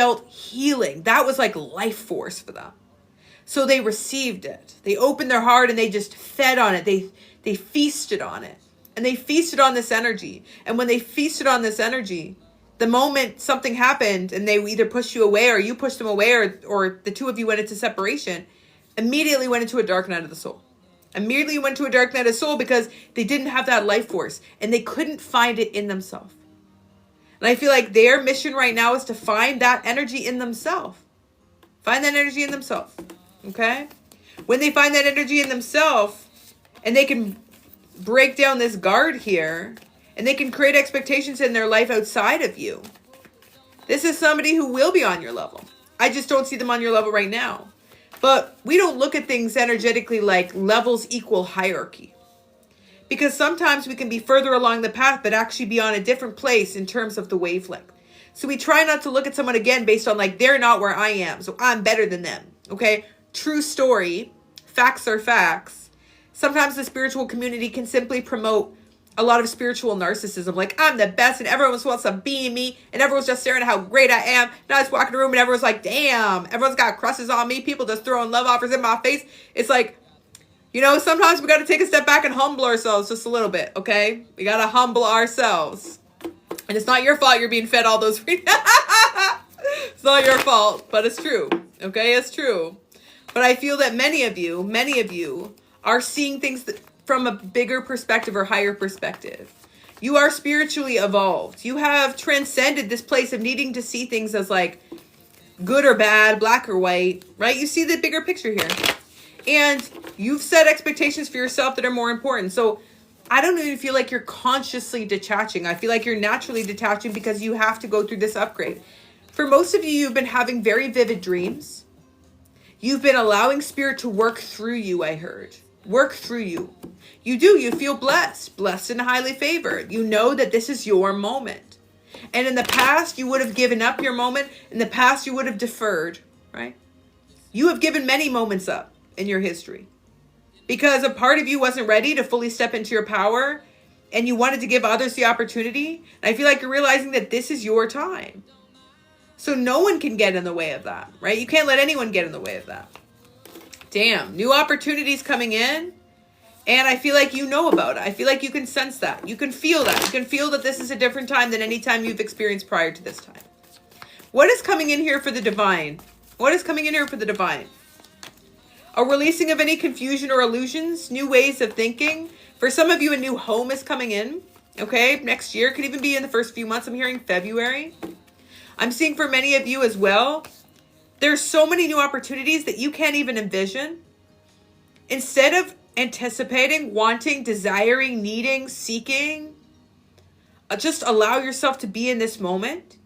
felt healing. That was like life force for them. So they received it. They opened their heart and they just fed on it. They feasted on it. And they feasted on this energy. And when they feasted on this energy, the moment something happened and they either pushed you away or you pushed them away, or the two of you went into separation, immediately went into a dark night of the soul. Immediately went to a dark night of soul because they didn't have that life force and they couldn't find it in themselves. And I feel like their mission right now is to find that energy in themselves. Find that energy in themselves. Okay? When they find that energy in themselves and they can break down this guard here and they can create expectations in their life outside of you. This is somebody who will be on your level. I just don't see them on your level right now. But we don't look at things energetically like levels equal hierarchy. Because sometimes we can be further along the path, but actually be on a different place in terms of the wavelength. So we try not to look at someone again based on like, they're not where I am, so I'm better than them. Okay? True story. Facts are facts. Sometimes the spiritual community can simply promote a lot of spiritual narcissism. Like, I'm the best and everyone wants to be me. And everyone's just staring at how great I am. And I just walk in the room and everyone's like, damn, everyone's got crushes on me. People just throwing love offers in my face. It's like, you know, sometimes we got to take a step back and humble ourselves just a little bit, okay? We got to humble ourselves. And it's not your fault you're being fed all those free... It's not your fault, but it's true, okay? It's true. But I feel that many of you are seeing things from a bigger perspective or higher perspective. You are spiritually evolved. You have transcended this place of needing to see things as like good or bad, black or white, right? You see the bigger picture here. And you've set expectations for yourself that are more important. So I don't even feel like you're consciously detaching. I feel like you're naturally detaching because you have to go through this upgrade. For most of you, you've been having very vivid dreams. You've been allowing spirit to work through you, I heard. Work through you. You do. You feel blessed. Blessed and highly favored. You know that this is your moment. And in the past, you would have given up your moment. In the past, you would have deferred, right? You have given many moments up in your history because a part of you wasn't ready to fully step into your power and you wanted to give others the opportunity. And I feel like you're realizing that this is your time. So no one can get in the way of that, right? You can't let anyone get in the way of that. Damn, new opportunities coming in. And I feel like you know about it. I feel like you can sense that. You can feel that. You can feel that this is a different time than any time you've experienced prior to this time. What is coming in here for the divine? What is coming in here for the divine? A releasing of any confusion or illusions, new ways of thinking. For some of you, a new home is coming in. Okay, next year, could even be in the first few months. I'm hearing February. I'm seeing for many of you as well, there's so many new opportunities that you can't even envision. Instead of anticipating, wanting, desiring, needing, seeking, just allow yourself to be in this moment.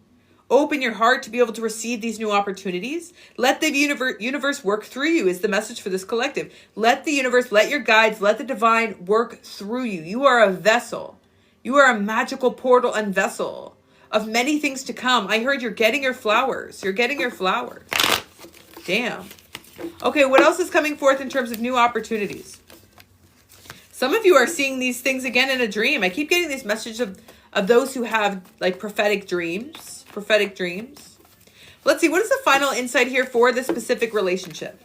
Open your heart to be able to receive these new opportunities. Let the universe work through you is the message for this collective. Let the universe, let your guides, let the divine work through you. You are a vessel. You are a magical portal and vessel of many things to come. I heard you're getting your flowers. You're getting your flowers. Damn. Okay, what else is coming forth in terms of new opportunities? Some of you are seeing these things again in a dream. I keep getting these messages of those who have like prophetic dreams. Prophetic dreams. Let's see, what is the final insight here for this specific relationship?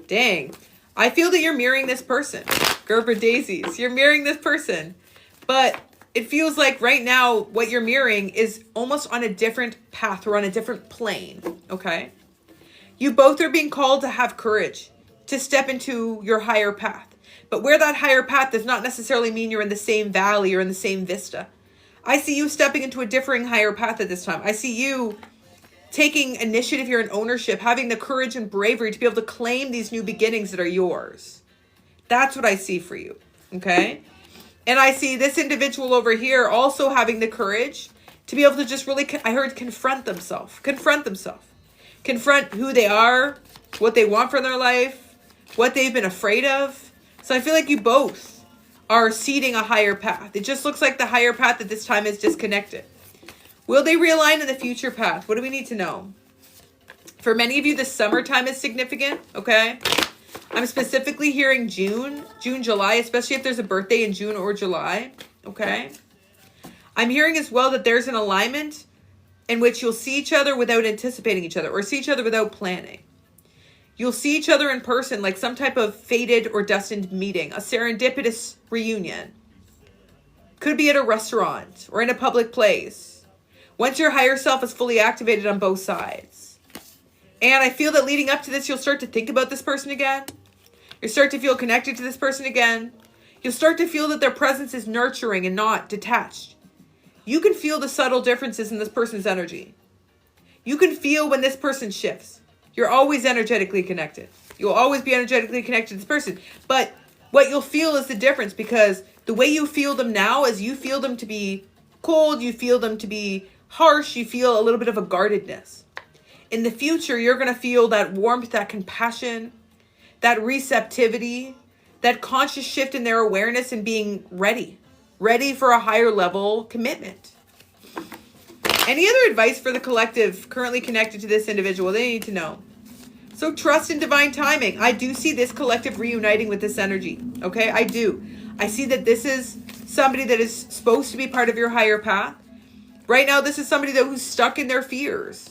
Dang. I feel that you're mirroring this person. Gerber daisies. You're mirroring this person. But it feels like right now what you're mirroring is almost on a different path or on a different plane. Okay? You both are being called to have courage, to step into your higher path. But where that higher path does not necessarily mean you're in the same valley or in the same vista. I see you stepping into a differing higher path at this time. I see you taking initiative here and ownership, having the courage and bravery to be able to claim these new beginnings that are yours. That's what I see for you. Okay? And I see this individual over here also having the courage to be able to just really, I heard confront themselves. Confront themselves. Confront who they are, what they want from their life, what they've been afraid of. So I feel like you both are seeding a higher path. It just looks like the higher path at this time is disconnected. Will they realign in the future path? What do we need to know? For many of you, the summertime is significant, okay? I'm specifically hearing June, July, especially if there's a birthday in June or July, okay? I'm hearing as well that there's an alignment in which you'll see each other without anticipating each other, or see each other without planning. You'll see each other in person, like some type of fated or destined meeting, a serendipitous reunion. Could be at a restaurant or in a public place. Once your higher self is fully activated on both sides. And I feel that leading up to this, you'll start to think about this person again. You'll start to feel connected to this person again. You'll start to feel that their presence is nurturing and not detached. You can feel the subtle differences in this person's energy. You can feel when this person shifts. You're always energetically connected. You'll always be energetically connected to this person. But what you'll feel is the difference, because the way you feel them now is you feel them to be cold, you feel them to be harsh, you feel a little bit of a guardedness. In the future, you're going to feel that warmth, that compassion, that receptivity, that conscious shift in their awareness and being ready for a higher level commitment. Any other advice for the collective currently connected to this individual they need to know? So trust in divine timing. I do see this collective reuniting with this energy. Okay, I do. I see that this is somebody that is supposed to be part of your higher path. Right now, this is somebody who's stuck in their fears.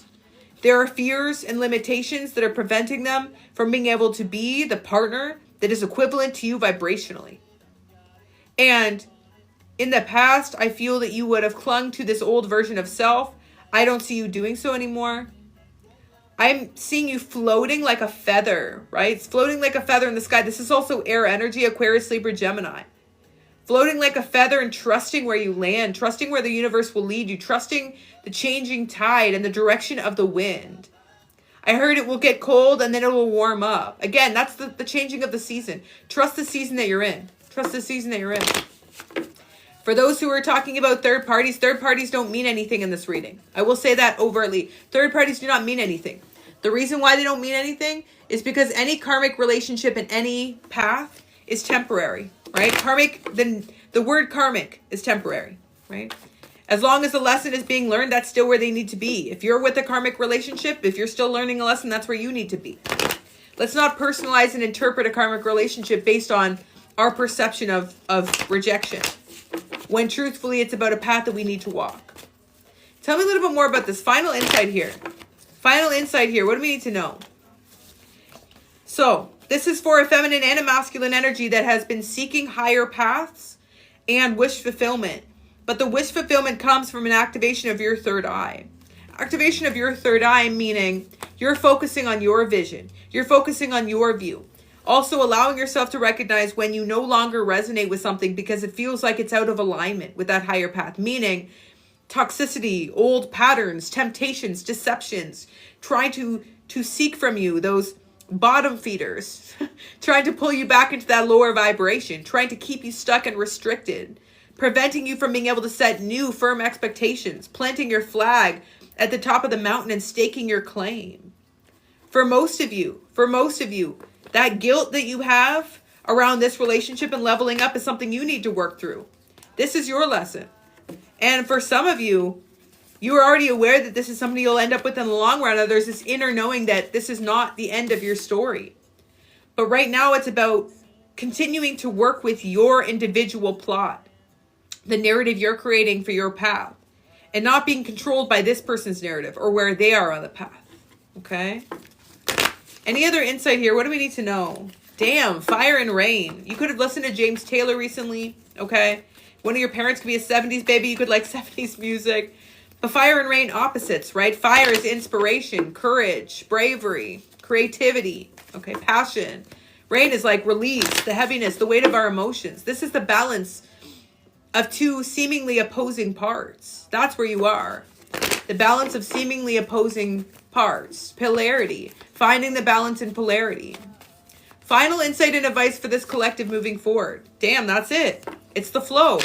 There are fears and limitations that are preventing them from being able to be the partner that is equivalent to you vibrationally. And in the past, I feel that you would have clung to this old version of self. I don't see you doing so anymore. I'm seeing you floating like a feather, right? It's floating like a feather in the sky. This is also air energy, Aquarius, Libra, Gemini. Floating like a feather and trusting where you land, trusting where the universe will lead you, trusting the changing tide and the direction of the wind. I heard it will get cold and then it will warm up. Again, that's the changing of the season. Trust the season that you're in. Trust the season that you're in. For those who are talking about third parties don't mean anything in this reading. I will say that overtly. Third parties do not mean anything. The reason why they don't mean anything is because any karmic relationship in any path is temporary, right? The word karmic is temporary, right? As long as the lesson is being learned, that's still where they need to be. If you're with a karmic relationship, if you're still learning a lesson, that's where you need to be. Let's not personalize and interpret a karmic relationship based on our perception of rejection, when truthfully it's about a path that we need to walk. Tell me a little bit more about this final insight here. Final insight here. What do we need to know? So this is for a feminine and a masculine energy that has been seeking higher paths and wish fulfillment. But the wish fulfillment comes from an activation of your third eye. Activation of your third eye meaning you're focusing on your vision. You're focusing on your view. Also allowing yourself to recognize when you no longer resonate with something because it feels like it's out of alignment with that higher path. Meaning toxicity, old patterns, temptations, deceptions, trying to seek from you those bottom feeders, trying to pull you back into that lower vibration, trying to keep you stuck and restricted, preventing you from being able to set new firm expectations, planting your flag at the top of the mountain and staking your claim. For most of you, that guilt that you have around this relationship and leveling up is something you need to work through. This is your lesson. And for some of you, you are already aware that this is somebody you'll end up with in the long run. Or there's this inner knowing that this is not the end of your story. But right now it's about continuing to work with your individual plot, the narrative you're creating for your path, and not being controlled by this person's narrative or where they are on the path. Okay? Any other insight here? What do we need to know? Damn, fire and rain. You could have listened to James Taylor recently. Okay? One of your parents could be a 70s baby. You could like 70s music. But fire and rain, opposites, right? Fire is inspiration, courage, bravery, creativity, okay, passion. Rain is like release, the heaviness, the weight of our emotions. This is the balance of two seemingly opposing parts. That's where you are. The balance of seemingly opposing parts. Polarity. Finding the balance in polarity. Final insight and advice for this collective moving forward. Damn, that's it. It's the flow.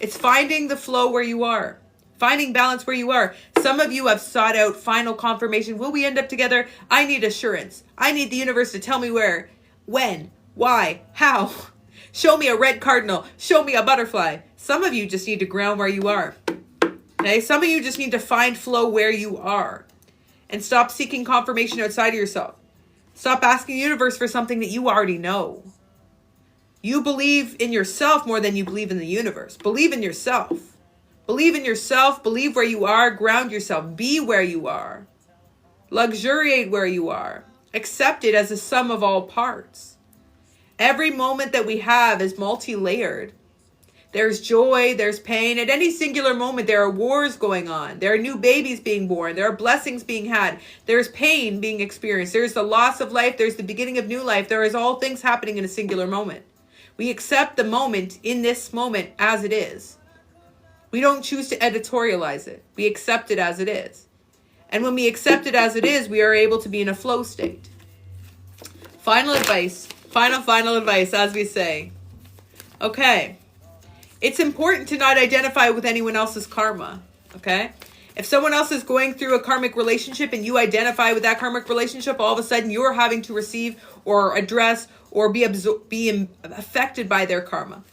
It's finding the flow where you are. Finding balance where you are. Some of you have sought out final confirmation. Will we end up together? I need assurance. I need the universe to tell me where, when, why, how. Show me a red cardinal. Show me a butterfly. Some of you just need to ground where you are. Okay? Some of you just need to find flow where you are. And stop seeking confirmation outside of yourself. Stop asking the universe for something that you already know. You believe in yourself more than you believe in the universe. Believe in yourself. Believe in yourself. Believe where you are. Ground yourself. Be where you are. Luxuriate where you are. Accept it as a sum of all parts. Every moment that we have is multi-layered. There's joy, there's pain. At any singular moment, there are wars going on. There are new babies being born. There are blessings being had. There's pain being experienced. There's the loss of life. There's the beginning of new life. There is all things happening in a singular moment. We accept the moment in this moment as it is. We don't choose to editorialize it. We accept it as it is. And when we accept it as it is, we are able to be in a flow state. Final advice. Final advice, as we say. Okay. It's important to not identify with anyone else's karma, okay? If someone else is going through a karmic relationship and you identify with that karmic relationship, all of a sudden you're having to receive or address or be affected by their karma.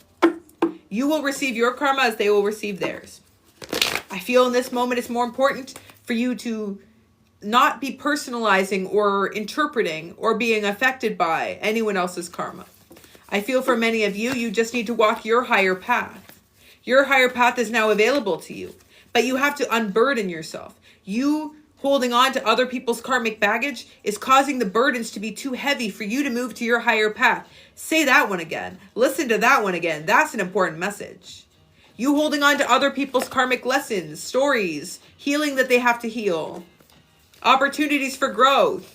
You will receive your karma as they will receive theirs. I feel in this moment it's more important for you to not be personalizing or interpreting or being affected by anyone else's karma. I feel for many of you, you just need to walk your higher path. Your higher path is now available to you, but you have to unburden yourself. You holding on to other people's karmic baggage is causing the burdens to be too heavy for you to move to your higher path. Say that one again. Listen to that one again. That's an important message. You holding on to other people's karmic lessons, stories, healing that they have to heal, opportunities for growth.